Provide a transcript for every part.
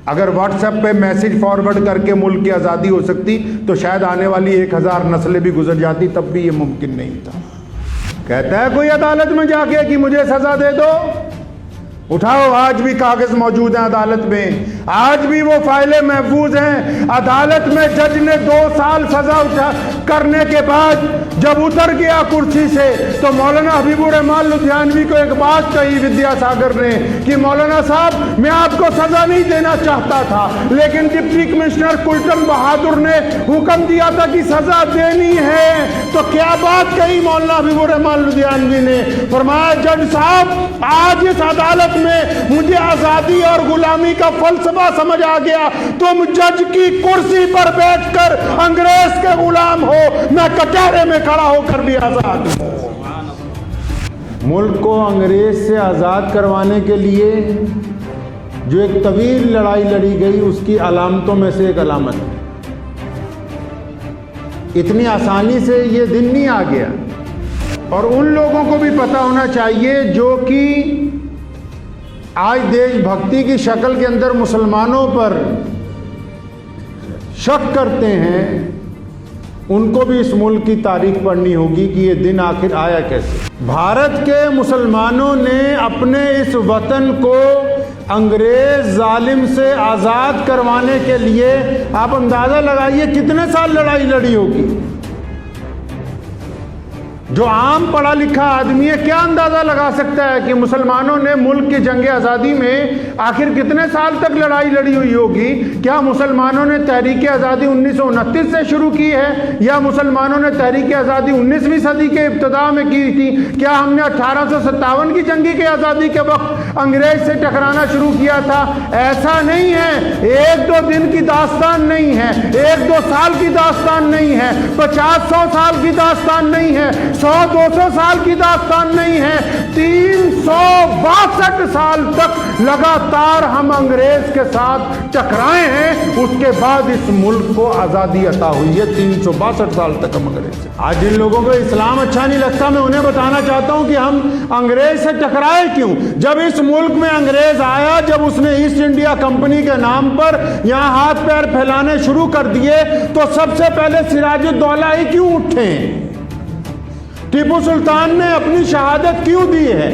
अगर व्हाट्सएप पे message forward करके मुल्क की आज़ादी हो सकती तो शायद आने वाली 1000 नस्लें भी गुजर जाती, तब भी ये मुमकिन नहीं था। कहता है कोई अदालत में जाके कि मुझे सजा दे दो, उठाओ, आज भी कागज मौजूद हैं अदालत में, आज भी वो फाइलें महफूज हैं। अदालत में जज ने 2 साल सजा करने के बाद जब उतर गया कुर्सी से तो मौलाना हबीबुर रहमान लुधियानवी को एक बात कही विद्यासागर ने कि मौलाना साहब मैं आपको सजा नहीं देना चाहता था, लेकिन डिप्टी कमिश्नर कुलटन बहादुर ने हुक्म दिया था कि सजा देनी है। तो क्या बात कही मौलाना हबीबुर रहमान लुधियानवी ने? फरमाया जज साहब आज इस अदालत में मुझे आजादी और गुलामी का फलसफा समझ आ गया। तुम जज की कुर्सी पर बैठकर अंग्रेज के गुलाम हो, मैं कटहरे में खड़ा होकर भी आजाद हूं। मुल्क को अंग्रेज से आजाद करवाने के लिए जो एक तवील लड़ाई लड़ी गई उसकी अलामतों में से एक अलामत है। इतनी आसानी से ये दिन नहीं आ गया। और उन लोगों को भी पता होना चाहिए जो कि आज देशभक्ति की शक्ल के अंदर मुसलमानों पर शक करते हैं, उनको भी इस मुल्क की तारीख पढ़नी होगी कि ये दिन आखिर आया कैसे। भारत के मुसलमानों ने अपने इस वतन को अंग्रेज जालिम से आज़ाद करवाने के लिए आप अंदाज़ा लगाइए कितने साल लड़ाई लड़ी होगी। जो आम पढ़ा लिखा आदमी है क्या अंदाज़ा लगा सकता है कि मुसलमानों ने मुल्क की जंग आज़ादी में आखिर कितने साल तक लड़ाई लड़ी हुई होगी। क्या मुसलमानों ने तहरीक आज़ादी 1929 से शुरू की है या मुसलमानों ने तहरीक आज़ादी 19वीं सदी के इब्तिदा में की थी? क्या हमने 1857 की जंगी की आज़ादी के वक्त अंग्रेज से टकराना शुरू किया था? ऐसा नहीं है। 1-2 दिन की दास्तान नहीं है, 1-2 साल की दास्तान नहीं है, 50-100 साल की दास्तान नहीं है, 100-200 साल की दास्तान नहीं है। 362 साल तक लगातार हम अंग्रेज के साथ टकराए हैं, उसके बाद इस मुल्क को आज़ादी अता हुई है। 362 साल तक हम अंग्रेज से। आज जिन लोगों को इस्लाम अच्छा नहीं लगता मैं उन्हें बताना चाहता हूं कि हम अंग्रेज से टकराए क्यों। जब इस मुल्क में अंग्रेज आया, जब उसने ईस्ट इंडिया कंपनी के नाम पर यहां हाथ पैर फैलाने शुरू कर दिए तो सबसे पहले सिराजुद्दौला ही क्यों उठे? टीपू सुल्तान ने अपनी शहादत क्यों दी है?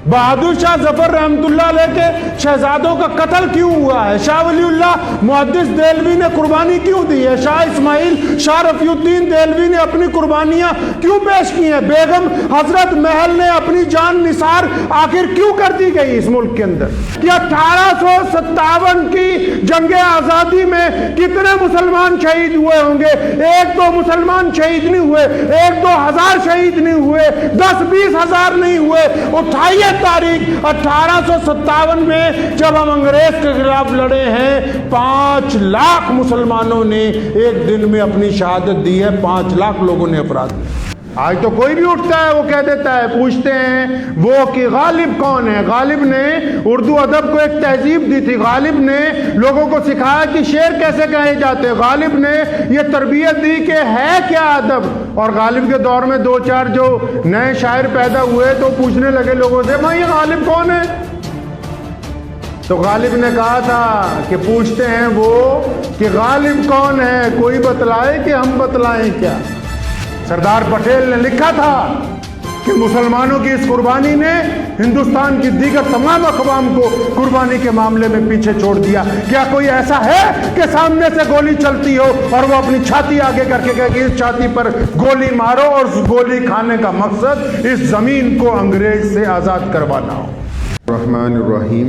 बहादुर शाह जफर रहमतुल्लाह अलैह के शहजादों का कत्ल क्यों हुआ है? शाह वलीउल्लाह मुहद्दिस देलवी ने कुर्बानी क्यों दी है? शाह इस्माइल शाह रफीउद्दीन देलवी ने अपनी कुर्बानियां क्यों पेश की हैं? बेगम हजरत महल ने अपनी जान निसार आखिर क्यों कर दी गई इस मुल्क के अंदर? कि 1857 की जंग आज़ादी में कितने मुसलमान शहीद हुए होंगे? 1-2 मुसलमान शहीद नहीं हुए, 1-2 हज़ार शहीद नहीं हुए, 10-20 हज़ार नहीं हुए। उठाइए तारीख 1857 में जब हम अंग्रेज के खिलाफ लड़े हैं, 5 लाख मुसलमानों ने एक दिन में अपनी शहादत दी है। 5 लाख लोगों ने अपराध किया। आज तो कोई भी उठता है वो कह देता है, पूछते हैं वो कि गालिब कौन है। गालिब ने उर्दू अदब को एक तहजीब दी थी, गालिब ने लोगों को सिखाया कि शेर कैसे कहे जाते हैं, गालिब ने ये तरबियत दी कि है क्या अदब। और गालिब के दौर में 2-4 जो नए शायर पैदा हुए तो पूछने लगे लोगों से भाई ये गालिब कौन है? तो गालिब ने कहा था कि पूछते हैं वो कि गालिब कौन है, कोई बतलाए कि हम बतलाएं क्या। सरदार पटेल ने लिखा था कि मुसलमानों की इस कुर्बानी ने हिंदुस्तान की दीगर तमाम अक़वाम को कुर्बानी के मामले में पीछे छोड़ दिया। क्या कोई ऐसा है कि सामने से गोली चलती हो और वो अपनी छाती आगे करके कहे कि इस छाती पर गोली मारो और उस गोली खाने का मकसद इस ज़मीन को अंग्रेज से आज़ाद करवाना हो। रहमान रहीम।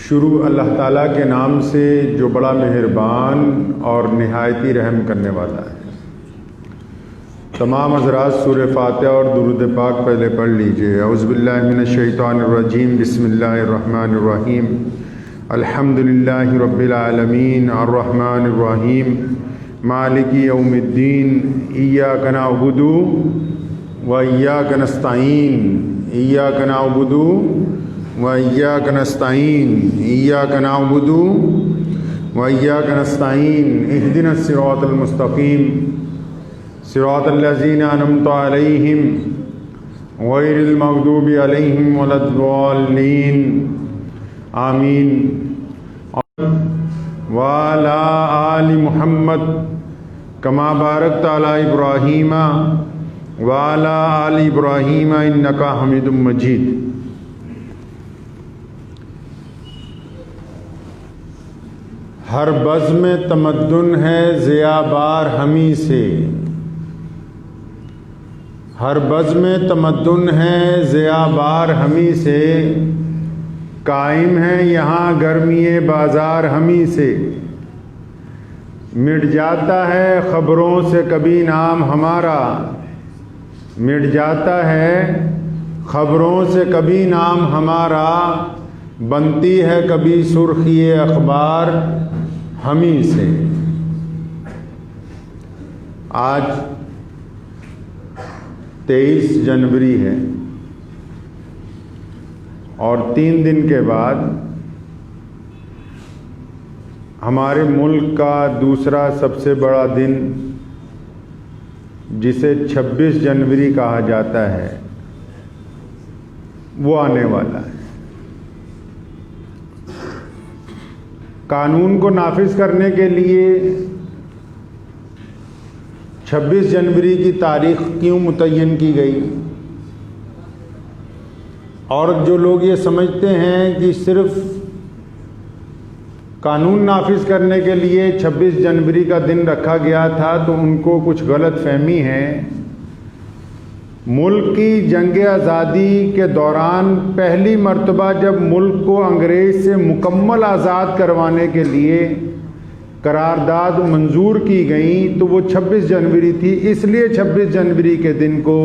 शुरू अल्लाह ताला के नाम से जो बड़ा मेहरबान और निहायती रहम करने वाला है। तमाम हज़रात सूरह फातिहा और दुरूद पाक पहले पढ़ लीजिए। औज़ु बिल्लाहि मिनश शैतानिर रजीम, बिस्मिल्लाहिर रहमानिर रहीम। अल्हम्दुलिल्लाहि रब्बिल आलमीन, अर्रहमानिर रहीम, मालिकी यौमिद्दीन, इय्याका नअबुदु व इय्याका नस्तईन, इय्याका नअबुदु व इय्याका नस्तईन, इय्याका नअबुदु व इय्याका नस्तईन, इहदिनस सिरातल मुस्तक़ीम, सिरातल्लज़ीना अनअमता अलैहिम गैरिल मग़दूबि अलैहिम वलद्दाल्लीन, आमीन। वाला आली मुहम्मद कमा बारकत अला इब्राहीम वाला आली इब्राहीम इन्नका हमीदुम मजीद। हर बज़्म में तमद्दुन है ज़ियाबार हमी से, हर बज़्म में तमद्दुन है ज़ियाबार हमी से, कायम है यहाँ गर्मी बाज़ार हमी से। मिट जाता है ख़बरों से कभी नाम हमारा, मिट जाता है ख़बरों से कभी नाम हमारा, बनती है कभी सुर्खी अखबार हमी से। आज 23 जनवरी है और 3 दिन के बाद हमारे मुल्क का दूसरा सबसे बड़ा दिन, जिसे 26 जनवरी कहा जाता है, वो आने वाला है। कानून को नाफिज करने के लिए 26 जनवरी की तारीख क्यों मुतय्यन की गई? और जो लोग ये समझते हैं कि सिर्फ कानून नाफिज करने के लिए 26 जनवरी का दिन रखा गया था, तो उनको कुछ गलत फहमी है। मुल्क की जंग आज़ादी के दौरान पहली मर्तबा जब मुल्क को अंग्रेज़ से मुकम्मल आज़ाद करवाने के लिए करारदाद मंजूर की गई, तो वो 26 जनवरी थी। इसलिए 26 जनवरी के दिन को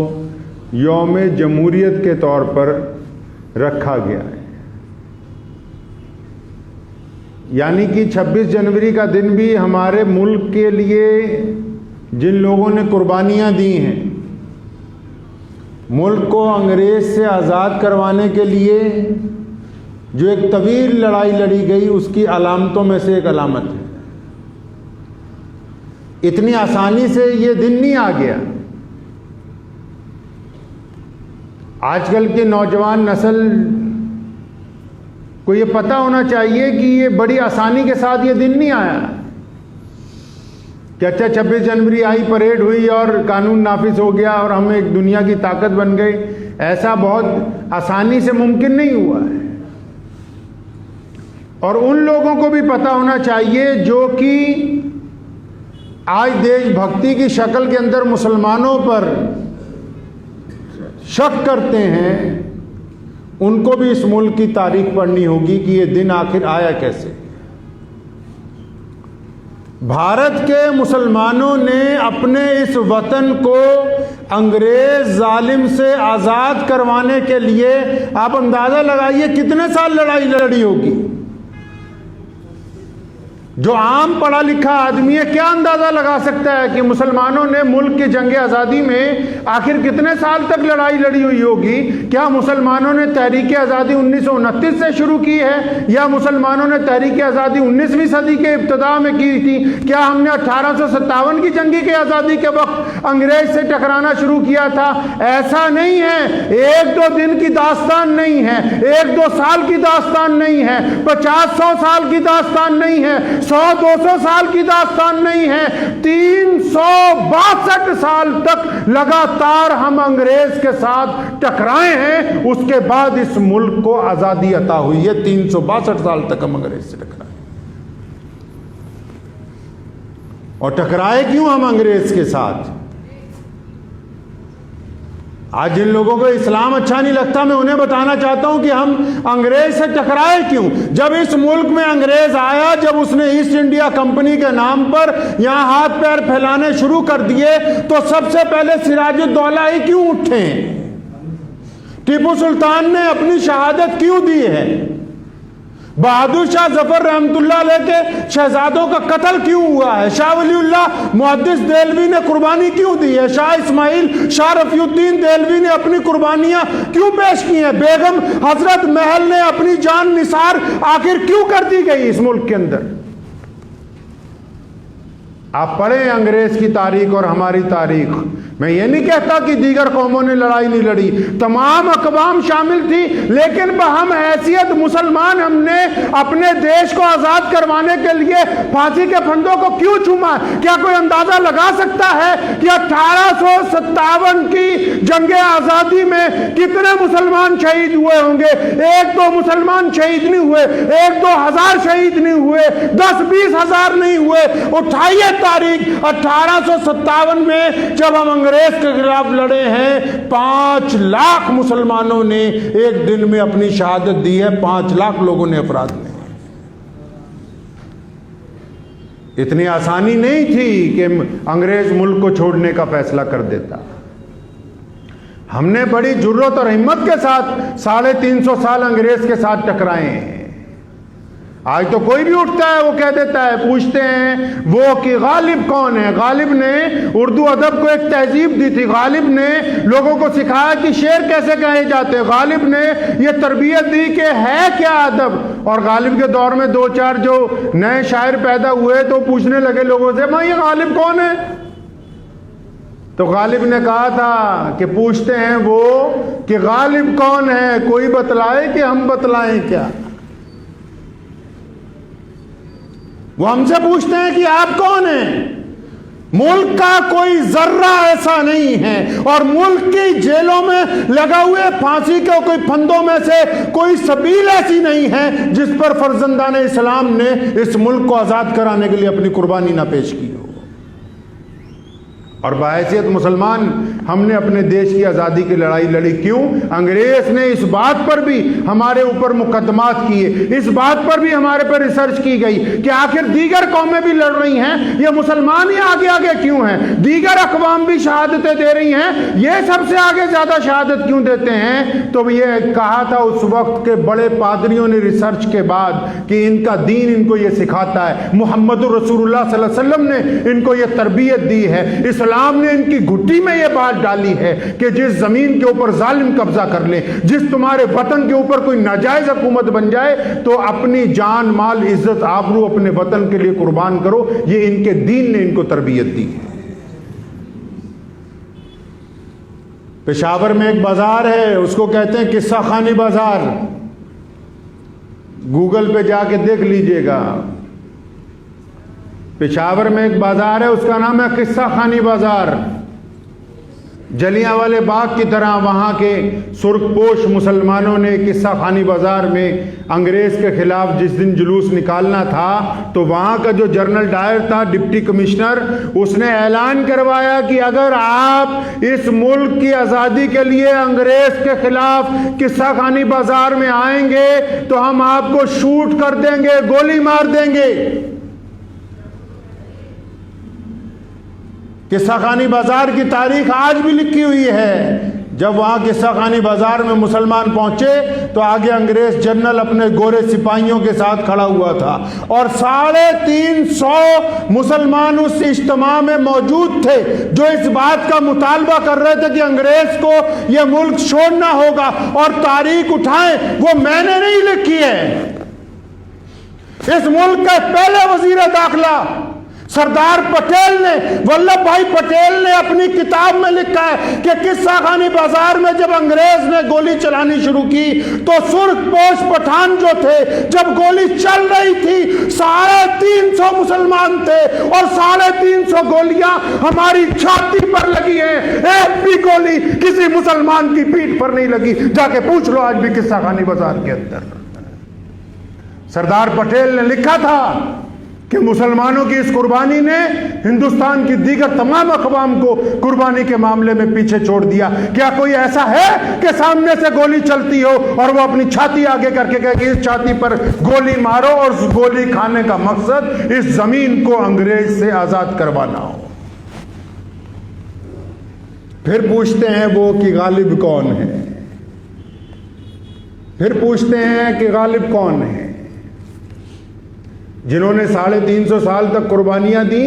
यौम जमहूरियत के तौर पर रखा गया है। यानी कि 26 जनवरी का दिन भी हमारे मुल्क के लिए जिन लोगों ने कुर्बानियाँ दी हैं, मुल्क को अंग्रेज़ से आज़ाद करवाने के लिए जो एक तवील लड़ाई लड़ी गई, उसकी अलामतों में से एक अलामत है। इतनी आसानी से ये दिन नहीं आ गया। आजकल के नौजवान नस्ल को ये पता होना चाहिए कि ये बड़ी आसानी के साथ ये दिन नहीं आया कि अच्छा 26 जनवरी आई, परेड हुई और कानून नाफिज हो गया और हम एक दुनिया की ताकत बन गए। ऐसा बहुत आसानी से मुमकिन नहीं हुआ है। और उन लोगों को भी पता होना चाहिए जो कि आज देशभक्ति की शक्ल के अंदर मुसलमानों पर शक करते हैं, उनको भी इस मुल्क की तारीख पढ़नी होगी कि ये दिन आखिर आया कैसे। भारत के मुसलमानों ने अपने इस वतन को अंग्रेज जालिम से आज़ाद करवाने के लिए, आप अंदाज़ा लगाइए कितने साल लड़ाई लड़ी होगी। जो आम पढ़ा लिखा आदमी है, क्या अंदाज़ा लगा सकता है कि मुसलमानों ने मुल्क की जंग आज़ादी में आखिर कितने साल तक लड़ाई लड़ी हुई होगी? क्या मुसलमानों ने तहरीक आज़ादी 1929 से शुरू की है, या मुसलमानों ने तहरीक आज़ादी 19वीं सदी के इब्तिदा में की थी? क्या हमने 1857 की जंगी की आज़ादी के वक्त अंग्रेज से टकराना शुरू किया था? ऐसा नहीं है। 1-2 दिन की दास्तान नहीं है, 1-2 साल की दास्तान नहीं है, 50-100 साल की दास्तान नहीं है, 100-200 साल की दास्तान नहीं है। 362 साल तक लगातार हम अंग्रेज के साथ टकराए हैं, उसके बाद इस मुल्क को आजादी अता हुई है। 362 साल तक हम अंग्रेज से टकराए। और टकराए क्यों हम अंग्रेज के साथ? आज जिन लोगों को इस्लाम अच्छा नहीं लगता, मैं उन्हें बताना चाहता हूं कि हम अंग्रेज से टकराए क्यों। जब इस मुल्क में अंग्रेज आया, जब उसने ईस्ट इंडिया कंपनी के नाम पर यहां हाथ पैर फैलाने शुरू कर दिए, तो सबसे पहले सिराजुद्दौला ही क्यों उठे? टीपू सुल्तान ने अपनी शहादत क्यों दी है? बहादुर शाह जफर रहमतुल्लाह अलैह के शहजादों का कत्ल क्यों हुआ है? शाह वलीउल्लाह मुहद्दिस देलवी ने कुर्बानी क्यों दी है? शाह इस्माइल शाह रफीउद्दीन देलवी ने अपनी कुर्बानियां क्यों पेश की हैं? बेगम हजरत महल ने अपनी जान निसार आखिर क्यों कर दी गई इस मुल्क के अंदर? आप पढ़ें अंग्रेज की तारीख और हमारी तारीख। मैं ये नहीं कहता कि दीगर कौमों ने लड़ाई नहीं लड़ी, तमाम अक़वाम शामिल थी, लेकिन हम हैसियत मुसलमान हमने अपने देश को आज़ाद करवाने के लिए फांसी के फंदों को क्यों चूमा? क्या कोई अंदाज़ा लगा सकता है कि 1857 की जंग आज़ादी में कितने मुसलमान शहीद हुए होंगे? 1-2 मुसलमान शहीद नहीं हुए, 1-2 हज़ार शहीद नहीं हुए, 10-20 हज़ार नहीं हुए। उठाइए तारीख 1857 में जब हम अंग्रेज के खिलाफ लड़े हैं, 5 लाख मुसलमानों ने एक दिन में अपनी शहादत दी है। 5 लाख लोगों ने अपराध में। इतनी आसानी नहीं थी कि अंग्रेज मुल्क को छोड़ने का फैसला कर देता। हमने बड़ी जुर्रत और हिम्मत के साथ 350 साल अंग्रेज के साथ टकराए हैं। आज तो कोई भी उठता है वो कह देता है, पूछते हैं वो कि गालिब कौन है? गालिब ने उर्दू अदब को एक तहजीब दी थी। गालिब ने लोगों को सिखाया कि शेर कैसे कहे जाते हैं। गालिब ने ये तरबियत दी कि है क्या अदब। और गालिब के दौर में 2-4 जो नए शायर पैदा हुए तो पूछने लगे लोगों से, भाई ये गालिब कौन है? तो गालिब ने कहा था कि पूछते हैं वो कि गालिब कौन है, कोई बतलाए कि हम बतलाएं क्या? वो हमसे पूछते हैं कि आप कौन हैं? मुल्क का कोई जर्रा ऐसा नहीं है और मुल्क की जेलों में लगा हुए फांसी के कोई फंदों में से कोई सबील ऐसी नहीं है जिस पर फर्जंदान इस्लाम ने इस मुल्क को आज़ाद कराने के लिए अपनी कुर्बानी ना पेश की हो। और बहैसियत मुसलमान हमने अपने देश की आज़ादी की लड़ाई लड़ी। क्यों? अंग्रेज ने इस बात पर भी हमारे ऊपर मुकदमात किए, इस बात पर भी हमारे पर रिसर्च की गई कि आखिर दीगर कौमें भी लड़ रही हैं, ये मुसलमान ही आगे आगे क्यों हैं? दीगर अक़वाम भी शहादतें दे रही हैं, ये सबसे आगे ज़्यादा शहादत क्यों देते हैं? तो ये कहा था उस वक्त के बड़े पादरियों ने रिसर्च के बाद कि इनका दीन इनको ये सिखाता है, मुहम्मदुर रसूलुल्लाह सल्लल्लाहु अलैहि वसल्लम ने इनको ये तरबियत दी है, इस्लाम ने इनकी घुट्टी में ये बात डाली है कि जिस जमीन के ऊपर जालिम कब्जा कर ले, जिस तुम्हारे वतन के ऊपर कोई नाजायज हुकूमत बन जाए तो अपनी जान माल इज्जत आबरू अपने वतन के लिए कुर्बान करो। ये इनके दीन ने इनको तरबियत दी है। पेशावर में एक बाजार है, उसको कहते हैं किस्सा खानी बाजार। गूगल पे जाके देख लीजिएगा। पेशावर में एक बाजार है, उसका नाम है किस्सा खानी बाजार। जलियांवाले बाग की तरह वहाँ के सुर्खपोश मुसलमानों ने किस्सा खानी बाजार में अंग्रेज़ के खिलाफ जिस दिन जुलूस निकालना था तो वहाँ का जो जनरल डायर था, डिप्टी कमिश्नर, उसने ऐलान करवाया कि अगर आप इस मुल्क की आज़ादी के लिए अंग्रेज़ के खिलाफ किस्सा खानी बाजार में आएंगे तो हम आपको शूट कर देंगे, गोली मार देंगे। किस्सा खानी बाजार की तारीख आज भी लिखी हुई है। जब वहाँ किस्सा खानी बाजार में मुसलमान पहुंचे तो आगे अंग्रेज जनरल अपने गोरे सिपाहियों के साथ खड़ा हुआ था और 350 मुसलमान उस इज्तिमा में मौजूद थे जो इस बात का मुतालबा कर रहे थे कि अंग्रेज को यह मुल्क छोड़ना होगा। और तारीख उठाएं, वो मैंने नहीं लिखी है, इस मुल्क के पहले वजीर दाखिला सरदार पटेल ने, वल्लभ भाई पटेल ने अपनी किताब में लिखा है कि किस्सा खानी बाजार में जब अंग्रेज ने गोली चलानी शुरू की तो सुर्खपोश पठान जो थे, जब गोली चल रही थी 350 मुसलमान थे और 350 गोलियां हमारी छाती पर लगी हैं। एक भी गोली किसी मुसलमान की पीठ पर नहीं लगी। जाके पूछ लो आज भी किस्सा खानी बाजार के अंदर। सरदार पटेल ने लिखा था कि मुसलमानों की इस कुर्बानी ने हिंदुस्तान की दीगर तमाम अक़वाम को कुर्बानी के मामले में पीछे छोड़ दिया। क्या कोई ऐसा है कि सामने से गोली चलती हो और वो अपनी छाती आगे करके कहे कि इस छाती पर गोली मारो और उस गोली खाने का मकसद इस जमीन को अंग्रेज से आजाद करवाना हो? फिर पूछते हैं वो कि गालिब कौन है? फिर पूछते हैं कि गालिब कौन है? जिन्होंने 350 साल तक कुर्बानियां दी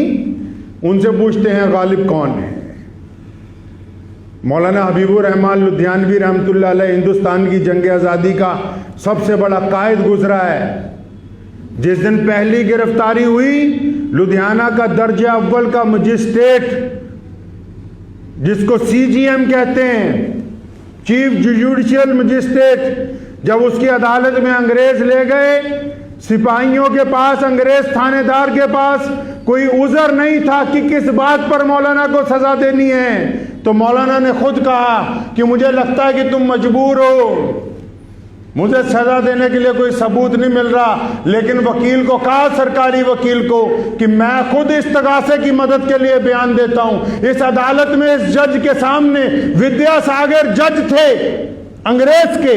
उनसे पूछते हैं गालिब कौन है? मौलाना हबीबुर रहमान लुधियानवी रहमतुल्लाह अलैह हिंदुस्तान की जंग आज़ादी का सबसे बड़ा कायद गुजरा है। जिस दिन पहली गिरफ्तारी हुई लुधियाना का दर्जा अव्वल का मजिस्ट्रेट, जिसको सीजीएम कहते हैं, चीफ जुडिशियल मजिस्ट्रेट, जब उसकी अदालत में अंग्रेज ले गए, सिपाहियों के पास, अंग्रेज थानेदार के पास कोई उज़र नहीं था कि किस बात पर मौलाना को सजा देनी है, तो मौलाना ने खुद कहा कि मुझे लगता है कि तुम मजबूर हो, मुझे सजा देने के लिए कोई सबूत नहीं मिल रहा। लेकिन वकील को कहा, सरकारी वकील को, कि मैं खुद इस्तगासे की मदद के लिए बयान देता हूं। इस अदालत में इस जज के सामने विद्यासागर जज थे अंग्रेज के,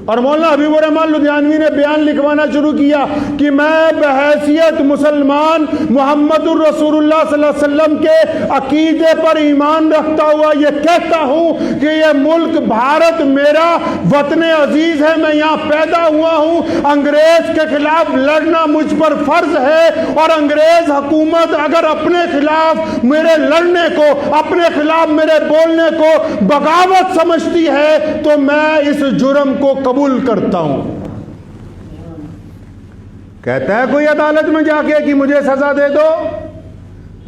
और मौलाना हबीबुर रहमान लुधियानवी ने बयान लिखवाना शुरू किया कि मैं बहैसियत मुसलमान मुहम्मदुर रसूलुल्लाह सल्लल्लाहु अलैहि वसल्लम के अकीदे पर ईमान रखता हुआ ये कहता हूं कि ये मुल्क भारत मेरा वतन अजीज है, मैं यहाँ पैदा हुआ हूं, अंग्रेज के खिलाफ लड़ना मुझ पर फर्ज है, और अंग्रेज हुकूमत अगर अपने खिलाफ मेरे लड़ने को, अपने खिलाफ मेरे बोलने को बगावत समझती है तो मैं इस जुर्म को कबूल करता हूं। कहता है कोई अदालत में जाके कि मुझे सजा दे दो,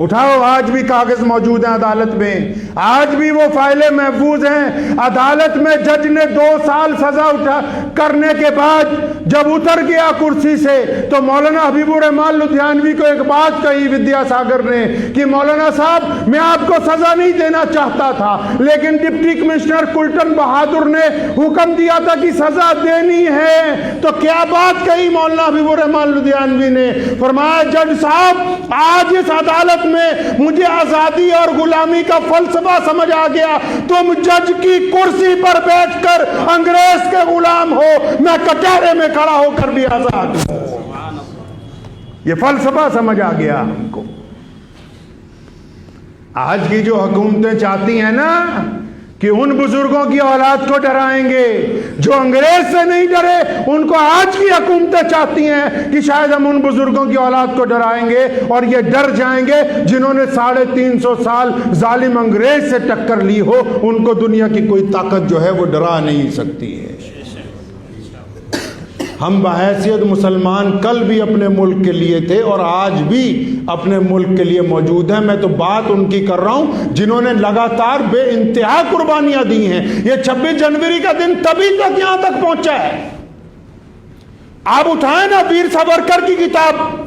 उठाओ, आज भी कागज मौजूद हैं अदालत में, आज भी वो फाइलें महफूज हैं अदालत में। जज ने 2 साल सजा उठा करने के बाद जब उतर गया कुर्सी से, तो मौलाना हबीबुर रहमान लुधियानवी को एक बात कही विद्यासागर ने कि मौलाना साहब, मैं आपको सजा नहीं देना चाहता था, लेकिन डिप्टी कमिश्नर कुल्टन बहादुर ने हुक्म दिया था कि सजा देनी है। तो क्या बात कही मौलाना हबीबुर रहमान लुधियानवी ने? फरमाया, जज साहब, आज इस अदालत में मुझे आजादी और गुलामी का फलसफा समझ आ गया। तुम जज की कुर्सी पर बैठकर अंग्रेज के गुलाम हो, मैं कटहरे में खड़ा होकर भी आजाद हूं। ये फलसफा समझ आ गया हमको। आज की जो हुकूमतें चाहती हैं ना कि उन बुजुर्गों की औलाद को डराएंगे जो अंग्रेज से नहीं डरे, उनको आज की हुकूमतें चाहती हैं कि शायद हम उन बुजुर्गों की औलाद को डराएंगे और ये डर जाएंगे जिन्होंने 350 साल जालिम अंग्रेज से टक्कर ली हो, उनको दुनिया की कोई ताकत जो है वो डरा नहीं सकती है। हम बहैसियत मुसलमान कल भी अपने मुल्क के लिए थे और आज भी अपने मुल्क के लिए मौजूद हैं। मैं तो बात उनकी कर रहा हूं जिन्होंने लगातार बेइंतहा कुर्बानियां दी हैं। ये 26 जनवरी का दिन तभी तक यहां तक पहुंचा है। आप उठाएं ना वीर सावरकर की किताब,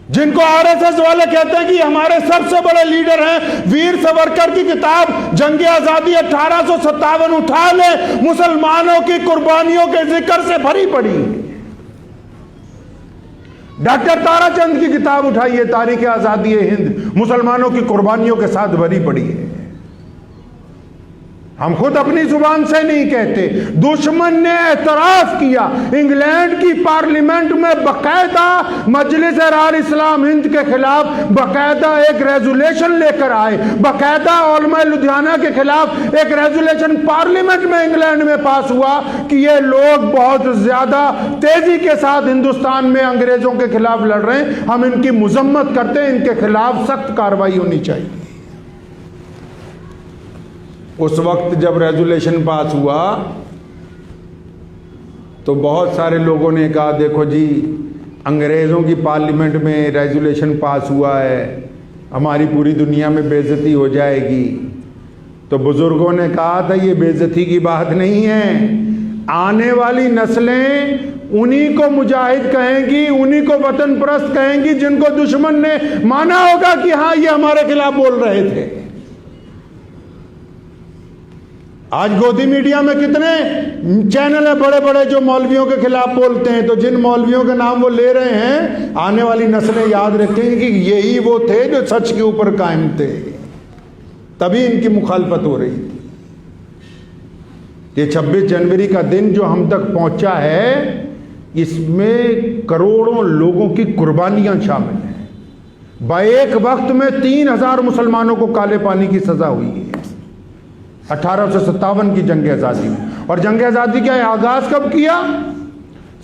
जिनको आरएसएस वाले कहते हैं कि हमारे सबसे बड़े लीडर हैं, वीर सावरकर की किताब जंग आजादी 1857 उठा ले, मुसलमानों की कुर्बानियों के जिक्र से भरी पड़ी। डॉक्टर ताराचंद की किताब उठाइए, तारीख आजादी हिंद, मुसलमानों की कुर्बानियों के साथ भरी पड़ी है। हम खुद अपनी जुबान से नहीं कहते, दुश्मन ने एतराफ किया। इंग्लैंड की पार्लियामेंट में बकायदा मजलिस रार इस्लाम हिंद के खिलाफ बकायदा एक रेजोल्यूशन लेकर आए, बकायदा उलमा लुधियाना के खिलाफ एक रेजोल्यूशन पार्लियामेंट में इंग्लैंड में पास हुआ कि ये लोग बहुत ज्यादा तेजी के साथ हिंदुस्तान में अंग्रेजों के खिलाफ लड़ रहे हैं, हम इनकी मुजम्मत करते हैं, इनके खिलाफ सख्त कार्रवाई होनी चाहिए। उस वक्त जब रेजोल्यूशन पास हुआ तो बहुत सारे लोगों ने कहा, देखो जी, अंग्रेज़ों की पार्लियामेंट में रेजोल्यूशन पास हुआ है, हमारी पूरी दुनिया में बेइज्जती हो जाएगी। तो बुजुर्गों ने कहा था, ये बेइज्जती की बात नहीं है, आने वाली नस्लें उन्हीं को मुजाहिद कहेंगी, उन्हीं को वतन परस्त कहेंगी जिनको दुश्मन ने माना होगा कि हाँ ये हमारे खिलाफ बोल रहे थे। आज गोदी मीडिया में कितने चैनल हैं बड़े बड़े जो मौलवियों के खिलाफ बोलते हैं, तो जिन मौलवियों के नाम वो ले रहे हैं, आने वाली नस्लें याद रखेंगी कि यही वो थे जो सच के ऊपर कायम थे, तभी इनकी मुखालफत हो रही थी। ये 26 जनवरी का दिन जो हम तक पहुंचा है, इसमें करोड़ों लोगों की कुर्बानियां शामिल हैं। एक वक्त में 3000 मुसलमानों को काले पानी की सजा हुई है 1857 की जंग आज़ादी में। और जंग आज़ादी का आगाज कब किया?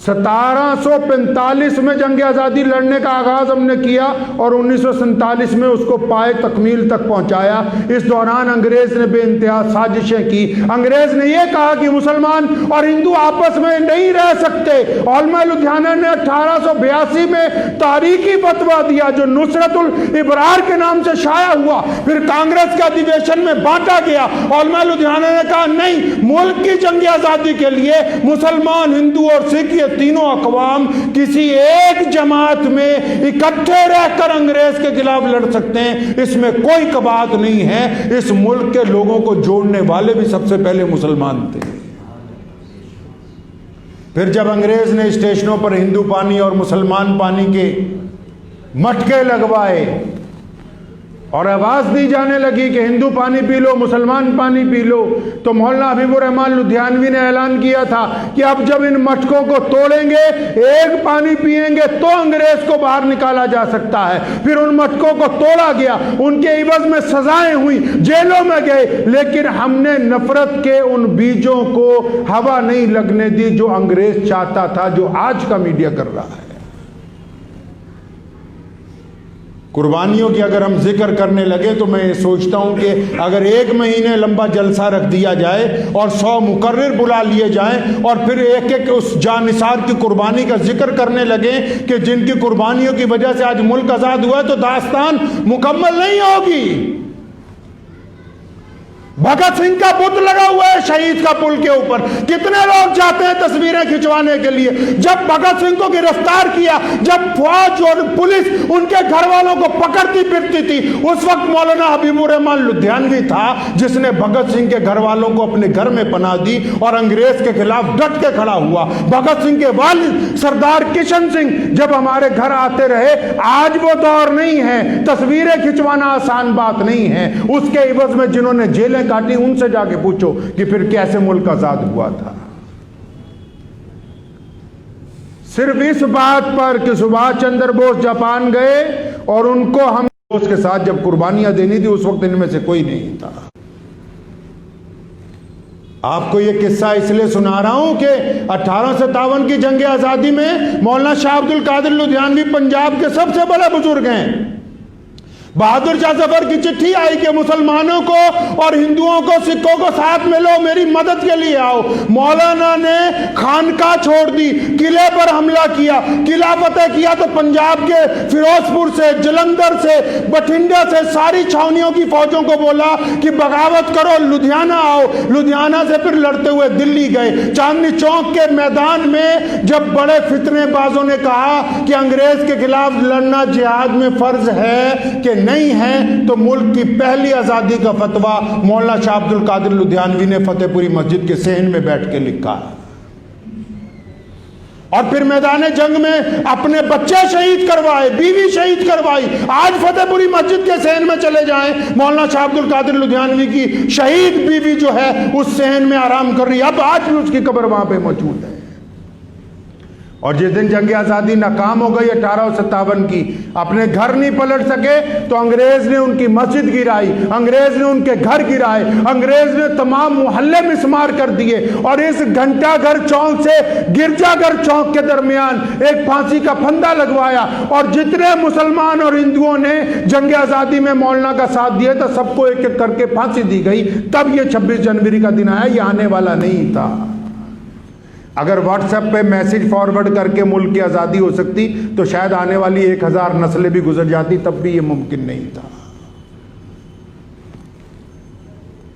1745 में जंग आज़ादी लड़ने का आगाज़ हमने किया और 1947 में उसको पाए तकमील तक पहुंचाया। इस दौरान अंग्रेज़ ने बेइंतहा साजिशें की। अंग्रेज़ ने यह कहा कि मुसलमान और हिंदू आपस में नहीं रह सकते। औलमा लुधियाना ने 1882 में तारीखी फतवा दिया जो नुसरतुल इबरार के नाम से शाया हुआ, फिर कांग्रेस के अधिवेशन में बांटा गया। औलमा लुधियाना ने कहा नहीं, मुल्क की जंग आज़ादी के लिए मुसलमान, हिंदू और सिख तीनों अकवाम किसी एक जमात में इकट्ठे रहकर अंग्रेज के खिलाफ लड़ सकते हैं, इसमें कोई कबात नहीं है। इस मुल्क के लोगों को जोड़ने वाले भी सबसे पहले मुसलमान थे। फिर जब अंग्रेज ने स्टेशनों पर हिंदू पानी और मुसलमान पानी के मटके लगवाए और आवाज दी जाने लगी कि हिंदू पानी पी लो, मुसलमान पानी पी लो, तो मौलाना हबीबुर रहमान लुधियानवी ने ऐलान किया था कि अब जब इन मटकों को तोड़ेंगे, एक पानी पिएंगे तो अंग्रेज को बाहर निकाला जा सकता है। फिर उन मटकों को तोड़ा गया, उनके इवज में सजाएं हुई, जेलों में गए, लेकिन हमने नफरत के उन बीजों को हवा नहीं लगने दी जो अंग्रेज चाहता था, जो आज का मीडिया कर रहा है। कुर्बानियों की अगर हम जिक्र करने लगे तो मैं ये सोचता हूं कि अगर 1 महीने लंबा जलसा रख दिया जाए और 100 मुकर्रिर बुला लिए जाएं और फिर एक एक उस जानिसार की कुर्बानी का जिक्र करने लगे कि जिनकी कुर्बानियों की वजह से आज मुल्क आजाद हुआ है, तो दास्तान मुकम्मल नहीं होगी। भगत सिंह का बुत लगा हुआ है शहीद का पुल के ऊपर, कितने लोग जाते हैं तस्वीरें खिंचवाने के लिए। जब भगत सिंह को गिरफ्तार किया, जब फौज और पुलिस उनके घर वालों को पकड़ती फिरती थी, उस वक्त मौलाना हबीबुर रहमान लुधियानवी था जिसने भगत सिंह के घर वालों को अपने घर में पनाह दी और अंग्रेज के खिलाफ डट के खड़ा हुआ। भगत सिंह के वालिद सरदार किशन सिंह जब हमारे घर आते रहे, आज वो दौर नहीं है, तस्वीरें खिंचवाना आसान बात नहीं है। उसके इवज में जिन्होंने जेलें काटी, उनसे जाके पूछो कि फिर कैसे मुल्क आजाद हुआ था। सिर्फ इस बात पर कि सुभाष चंद्र बोस जापान गए और उनको हम बोस के साथ जब कुर्बानियां देनी थी, उस वक्त इनमें से कोई नहीं था। आपको यह किस्सा इसलिए सुना रहा हूं कि 1857 की जंग आजादी में मौलाना शाह अब्दुल कादिर लुधियानवी पंजाब के सबसे बड़े बुजुर्ग हैं। बहादुर शाह जफर की चिट्ठी आई कि मुसलमानों को और हिंदुओं को, सिखों को साथ में लो, मेरी मदद के लिए आओ। मौलाना ने खानका छोड़ दी, किले पर हमला किया, किला फतेह किया तो पंजाब के फिरोजपुर से, जलंधर से, बठिंडा से सारी छावनियों की फौजों को बोला कि बगावत करो, लुधियाना आओ। लुधियाना से फिर लड़ते हुए दिल्ली गए। चांदनी चौक के मैदान में जब बड़े फितनेबाजों ने कहा कि अंग्रेज के खिलाफ लड़ना जिहाद में फर्ज है कि नहीं है, तो मुल्क की पहली आजादी का फतवा मौलाना शाह अब्दुल कादिर लुधियानवी ने फतेहपुरी मस्जिद के सहन में बैठ के लिखा। और फिर मैदान जंग में अपने बच्चे शहीद करवाए, बीवी शहीद करवाई। आज फतेहपुरी मस्जिद के सहन में चले जाएं, मौलाना शाह अब्दुल कादिर लुधियानवी की शहीद बीवी जो है उस सहन में आराम कर रही है। अब आज भी उसकी कब्र वहां पे मौजूद है। और जिस दिन जंग आज़ादी नाकाम हो गई 1857 की, अपने घर नहीं पलट सके तो अंग्रेज ने उनकी मस्जिद गिराई, अंग्रेज ने उनके घर गिराए, अंग्रेज ने तमाम मोहल्ले मिसमार कर दिए और इस घंटाघर चौक से गिरजाघर चौक के दरमियान एक फांसी का फंदा लगवाया। और जितने मुसलमान और हिंदुओं ने जंग आज़ादी में मौलाना का साथ दिया था, सबको एक एक करके फांसी दी गई। तब ये 26 जनवरी का दिन आया, ये आने वाला नहीं था। अगर व्हाट्सएप पे मैसेज फॉरवर्ड करके मुल्क की आज़ादी हो सकती तो शायद आने वाली 1000 नस्लें भी गुजर जाती, तब भी ये मुमकिन नहीं था।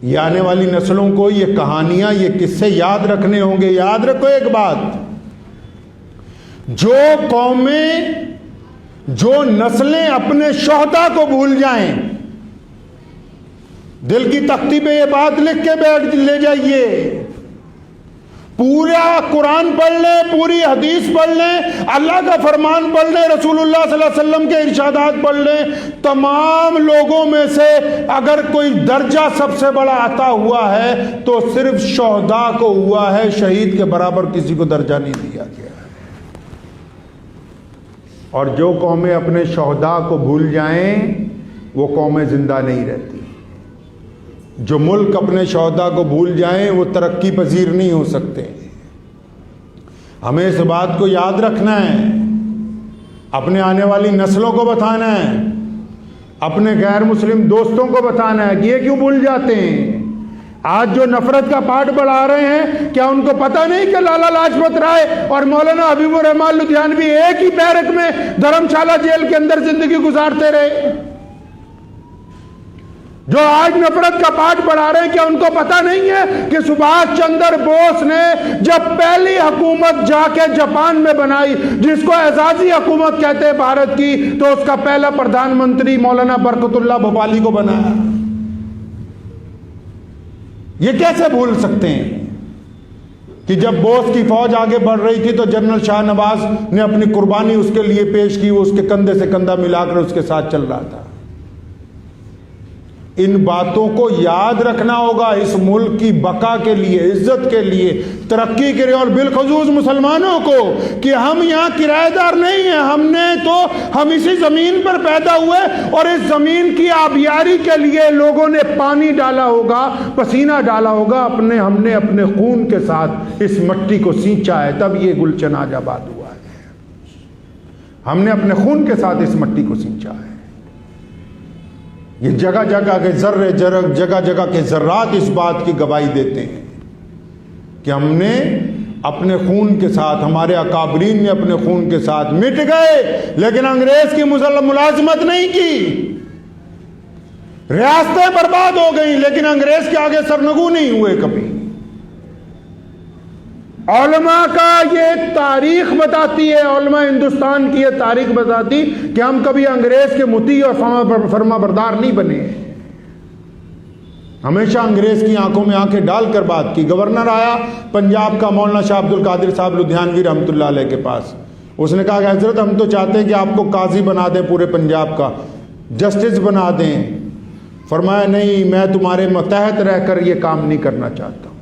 ये आने वाली नस्लों को ये कहानियां, ये किस्से याद रखने होंगे। याद रखो एक बात, जो कौमें, जो नस्लें अपने शोहदा को भूल जाएं, दिल की तख्ती पे ये बात लिख के बैठ ले जाइए। पूरा कुरान पढ़ लें, पूरी हदीस पढ़ लें, अल्लाह का फरमान पढ़ लें, रसूलुल्लाह सल्लल्लाहु अलैहि वसल्लम के इरशादात पढ़ लें। तमाम लोगों में से अगर कोई दर्जा सबसे बड़ा अता हुआ है तो सिर्फ शोहदा को हुआ है, शहीद के बराबर किसी को दर्जा नहीं दिया गया। और जो कौमें अपने शोहदा को भूल जाएं वो कौमें जिंदा नहीं रहती। जो मुल्क अपने शोहदा को भूल जाएं वो तरक्की पजीर नहीं हो सकते। हमें इस बात को याद रखना है, अपने आने वाली नस्लों को बताना है, अपने गैर मुस्लिम दोस्तों को बताना है कि ये क्यों भूल जाते हैं। आज जो नफरत का पाठ बढ़ा रहे हैं, क्या उनको पता नहीं कि लाला लाजपत राय और मौलाना हबीबुर रहमान लुधियानवी एक ही बैरक में धर्मशाला जेल के अंदर जिंदगी गुजारते रहे? जो आज नफरत का पाठ बढ़ा रहे हैं, क्या उनको पता नहीं है कि सुभाष चंद्र बोस ने जब पहली हुकूमत जाके जापान में बनाई, जिसको एजाजी हुकूमत कहते हैं भारत की, तो उसका पहला प्रधानमंत्री मौलाना बरकतुल्लाह भोपाली को बनाया? ये कैसे भूल सकते हैं कि जब बोस की फौज आगे बढ़ रही थी तो जनरल शाहनवाज ने अपनी कुर्बानी उसके लिए पेश की, वो उसके कंधे से कंधा मिलाकर उसके साथ चल रहा था। इन बातों को याद रखना होगा इस मुल्क की बका के लिए, इज्जत के लिए, तरक्की के लिए, और बिलखसूस मुसलमानों को कि हम यहाँ किराएदार नहीं हैं। हम इसी जमीन पर पैदा हुए और इस जमीन की आबियारी के लिए लोगों ने पानी डाला होगा, पसीना डाला होगा, हमने अपने खून के साथ इस मिट्टी को सींचा है, तब ये गुलशन आज आबाद हुआ है। हमने अपने खून के साथ इस मिट्टी को सींचा है। ये जगह जगह के जर्रे जगह जगह के जर्रात इस बात की गवाही देते हैं कि हमने अपने खून के साथ, हमारे अकाबरीन ने अपने खून के साथ मिट गए, लेकिन अंग्रेज की मुलाजमत नहीं की। रियासतें बर्बाद हो गई, लेकिन अंग्रेज के आगे सरनगू नहीं हुए कभी। उलमा का ये तारीख बताती है, उलमा हिंदुस्तान की ये तारीख बताती कि हम कभी अंग्रेज के मुती और फरमाबरदार नहीं बने। हमेशा अंग्रेज की आंखों में आंखें डालकर बात की। गवर्नर आया पंजाब का मौलाना शाह अब्दुल कादिर साहब लुधियानवी रहमतुल्लाह अलैह के पास, उसने कहा कि हजरत हम तो चाहते हैं कि आपको काजी बना दें पूरे पंजाब का, जस्टिस बना दें। फरमाया नहीं, मैं तुम्हारे मतहत रहकर ये काम नहीं करना चाहता।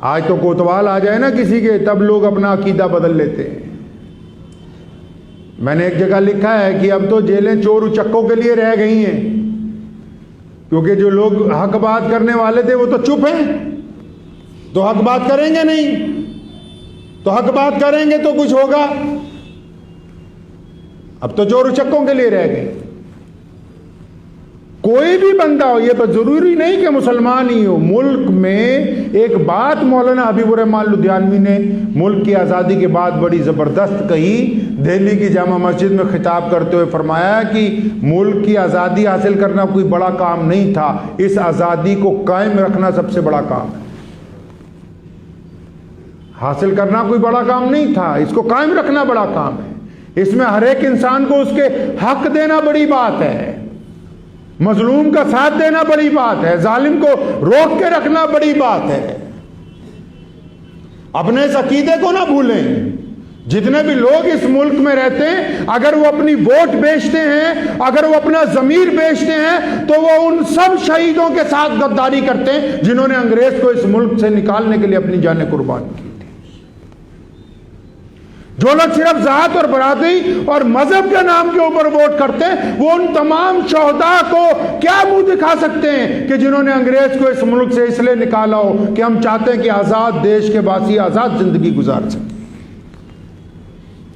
आज तो कोतवाल आ जाए ना किसी के, तब लोग अपना अकीदा बदल लेते हैं। मैंने एक जगह लिखा है कि अब तो जेलें चोर उचक्कों के लिए रह गई हैं, क्योंकि जो लोग हक बात करने वाले थे वो तो चुप हैं, तो हक बात करेंगे नहीं, तो हक बात करेंगे तो कुछ होगा। अब तो चोर उचक्कों के लिए रह गए। कोई भी बंदा हो, ये तो जरूरी नहीं कि मुसलमान ही हो, मुल्क में एक बात मौलाना हबीबुर रहमान लुधियानवी ने मुल्क की आज़ादी के बाद बड़ी ज़बरदस्त कही। दिल्ली की जामा मस्जिद में खिताब करते हुए फरमाया कि मुल्क की आज़ादी हासिल करना कोई बड़ा काम नहीं था, इस आज़ादी को कायम रखना सबसे बड़ा काम है। हासिल करना कोई बड़ा काम नहीं था, इसको कायम रखना बड़ा काम है। इसमें हर एक इंसान को उसके हक देना बड़ी बात है, मजलूम का साथ देना बड़ी बात है, जालिम को रोक के रखना बड़ी बात है। अपने इस अकीदे को ना भूलें। जितने भी लोग इस मुल्क में रहते हैं, अगर वो अपनी वोट बेचते हैं, अगर वो अपना जमीर बेचते हैं, तो वो उन सब शहीदों के साथ गद्दारी करते हैं जिन्होंने अंग्रेज को इस मुल्क से निकालने के लिए अपनी जानें कुर्बान की। जो लोग सिर्फ जात और बरादरी और मजहब के नाम के ऊपर वोट करते हैं, वो उन तमाम शोहदा को क्या मुंह दिखा सकते हैं कि जिन्होंने अंग्रेज को इस मुल्क से इसलिए निकाला हो कि हम चाहते हैं कि आज़ाद देश के वासी आज़ाद जिंदगी गुजार सकें।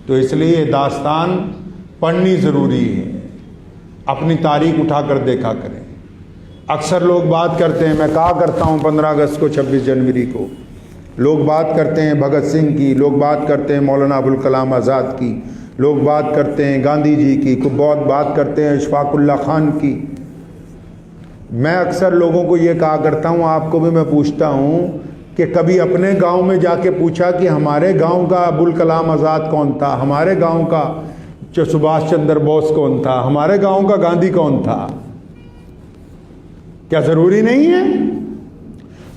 तो इसलिए ये दास्तान पढ़नी ज़रूरी है, अपनी तारीख उठाकर देखा करें। अक्सर लोग बात करते हैं, मैं कहा करता हूँ 15 अगस्त को, 26 जनवरी को, लोग बात करते हैं भगत सिंह की, लोग बात करते हैं मौलाना अबुल कलाम आज़ाद की, लोग बात करते हैं गांधी जी की, बहुत बात करते हैं इशफाकुल्ला खान की। मैं अक्सर लोगों को ये कहा करता हूँ, आपको भी मैं पूछता हूँ कि कभी अपने गांव में जाके पूछा कि हमारे गांव का अबुल कलाम आज़ाद कौन था, हमारे गांव का जो सुभाष चंद्र बोस कौन था, हमारे गांव का गांधी कौन था? क्या ज़रूरी नहीं है?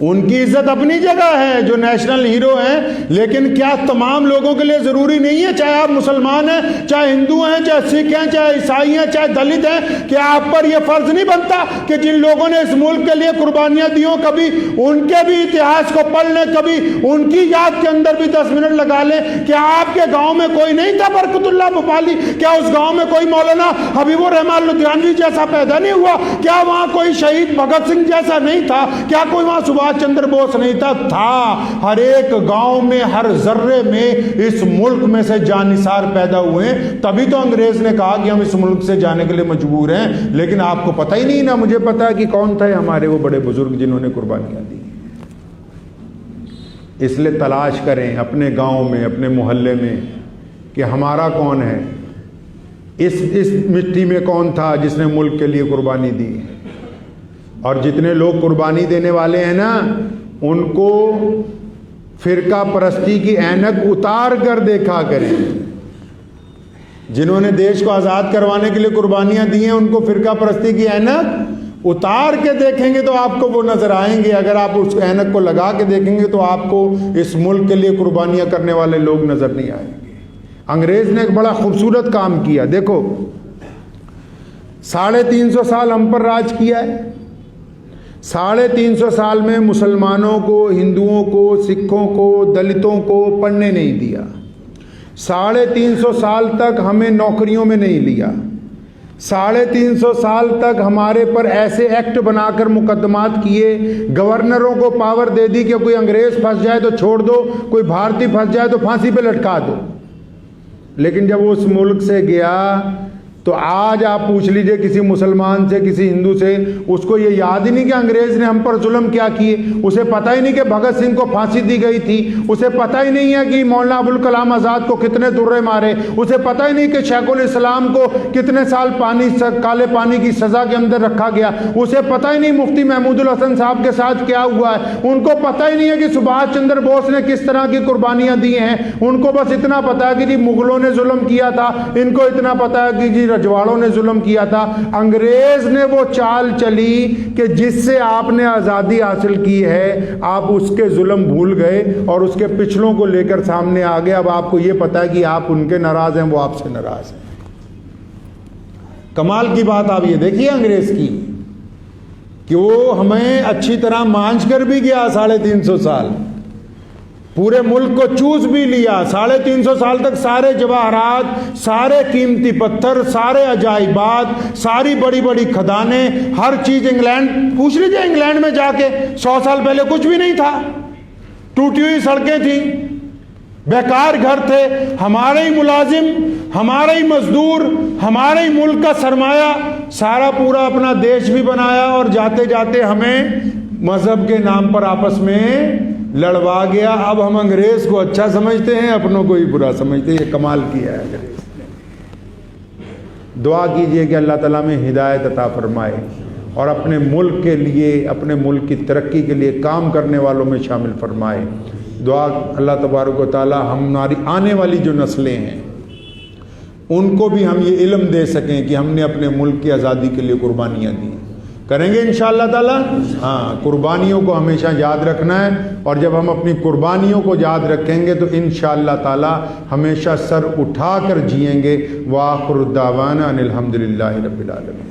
उनकी इज्जत अपनी जगह है, जो नेशनल हीरो हैं, लेकिन क्या तमाम लोगों के लिए ज़रूरी नहीं है, चाहे आप मुसलमान हैं, चाहे हिंदू हैं, चाहे सिख हैं, चाहे ईसाई हैं, चाहे दलित हैं, कि आप पर यह फ़र्ज़ नहीं बनता कि जिन लोगों ने इस मुल्क के लिए कुर्बानियाँ दी हों, कभी उनके भी इतिहास को पढ़ लें, कभी उनकी याद के अंदर भी 10 मिनट लगा लें। क्या आपके गाँव में कोई नहीं था बरकतुल्लाह भोपाली? क्या उस गाँव में कोई मौलाना हबीबुर रहमान लुधियानवी जैसा पैदा नहीं हुआ? क्या वहाँ कोई शहीद भगत सिंह जैसा नहीं था? क्या कोई वहाँ सुभाष सुभाष चंद्र बोस नहीं था। हर एक गांव में, हर जर्रे में इस मुल्क में से जानिसार पैदा हुए। तभी तो अंग्रेज ने कहा कि हम इस मुल्क से जाने के लिए मजबूर हैं। लेकिन आपको पता ही नहीं ना, मुझे पता है कि कौन थे हमारे वो बड़े बुजुर्ग जिन्होंने कुर्बानियां दी। इसलिए तलाश करें अपने गांव में, अपने मोहल्ले में कि हमारा कौन है, इस मिट्टी में कौन था जिसने मुल्क के लिए कुर्बानी दी। और जितने लोग कुर्बानी देने वाले हैं ना, उनको फिरका परस्ती की ऐनक उतार कर देखा करें। जिन्होंने देश को आज़ाद करवाने के लिए कुर्बानियां दी हैं, उनको फिरका परस्ती की ऐनक उतार के देखेंगे तो आपको वो नजर आएंगे। अगर आप उस ऐनक को लगा के देखेंगे तो आपको इस मुल्क के लिए कुर्बानियां करने वाले लोग नजर नहीं आएंगे। अंग्रेज ने एक बड़ा खूबसूरत काम किया। देखो, 350 साल हम पर राज किया है। 350 साल में मुसलमानों को, हिंदुओं को, सिखों को, दलितों को पढ़ने नहीं दिया। 350 साल तक हमें नौकरियों में नहीं लिया। 350 साल तक हमारे पर ऐसे एक्ट बनाकर मुकदमात किए, गवर्नरों को पावर दे दी कि कोई अंग्रेज फंस जाए तो छोड़ दो, कोई भारतीय फंस जाए तो फांसी पे लटका दो। लेकिन जब वो उस मुल्क से गया तो आज आप पूछ लीजिए किसी मुसलमान से, किसी हिंदू से, उसको ये याद ही नहीं कि अंग्रेज ने हम पर जुल्म क्या किए। उसे पता ही नहीं कि भगत सिंह को फांसी दी गई थी। उसे पता ही नहीं है कि मौलाना अबुल कलाम आज़ाद को कितने दुर्रे मारे। उसे पता ही नहीं कि शेखुल इस्लाम को कितने साल काले पानी की सजा के अंदर रखा गया। उसे पता ही नहीं मुफ्ती महमूदुल हसन साहब के साथ क्या हुआ है। उनको पता ही नहीं है कि सुभाष चंद्र बोस ने किस तरह की कुर्बानियां दी हैं। उनको बस इतना पता है कि जी मुगलों ने जुल्म किया था, इनको इतना पता है कि जी रजवाड़ों ने जुल्म किया था। अंग्रेज ने वो चाल चली कि जिससे आपने आजादी हासिल की है, आप उसके जुल्म भूल गए और उसके पिछलों को लेकर सामने आ गए। अब आपको ये पता है कि आप उनके नाराज हैं, वो आपसे नाराज हैं। कमाल की बात आप ये देखिए अंग्रेज की कि वो हमें अच्छी तरह मांझ कर भी गया 350 साल, पूरे मुल्क को चूस भी लिया। 350 साल तक सारे जवाहरात, सारे कीमती पत्थर, सारे अजाइबात, सारी बड़ी बड़ी खदानें, हर चीज इंग्लैंड, पूछ लीजिए इंग्लैंड में जाके 100 साल पहले कुछ भी नहीं था। टूटी हुई सड़कें थी, बेकार घर थे। हमारे ही मुलाजिम, हमारे ही मजदूर, हमारे ही मुल्क का सरमाया सारा पूरा अपना देश भी बनाया और जाते जाते हमें मजहब के नाम पर आपस में लड़वा गया। अब हम अंग्रेज को अच्छा समझते हैं, अपनों को ही बुरा समझते हैं। ये कमाल किया है अंग्रेज ने। दुआ कीजिए कि अल्लाह ताला में हिदायत अता फरमाए और अपने मुल्क के लिए, अपने मुल्क की तरक्की के लिए काम करने वालों में शामिल फरमाए। दुआ अल्लाह तबारक व तआला हमारी आने वाली जो नस्लें हैं उनको भी हम ये इल्म दे सकें कि हमने अपने मुल्क की आज़ादी के लिए कुर्बानियाँ दी। करेंगे इंशाअल्लाह ताला। हाँ, कुर्बानियों को हमेशा याद रखना है और जब हम अपनी कुर्बानियों को याद रखेंगे तो इंशाअल्लाह ताला हमेशा सर उठाकर जिएंगे। व आखिर दावाना अनिल हम्दुलिल्लाहि रब्बिल आलमीन।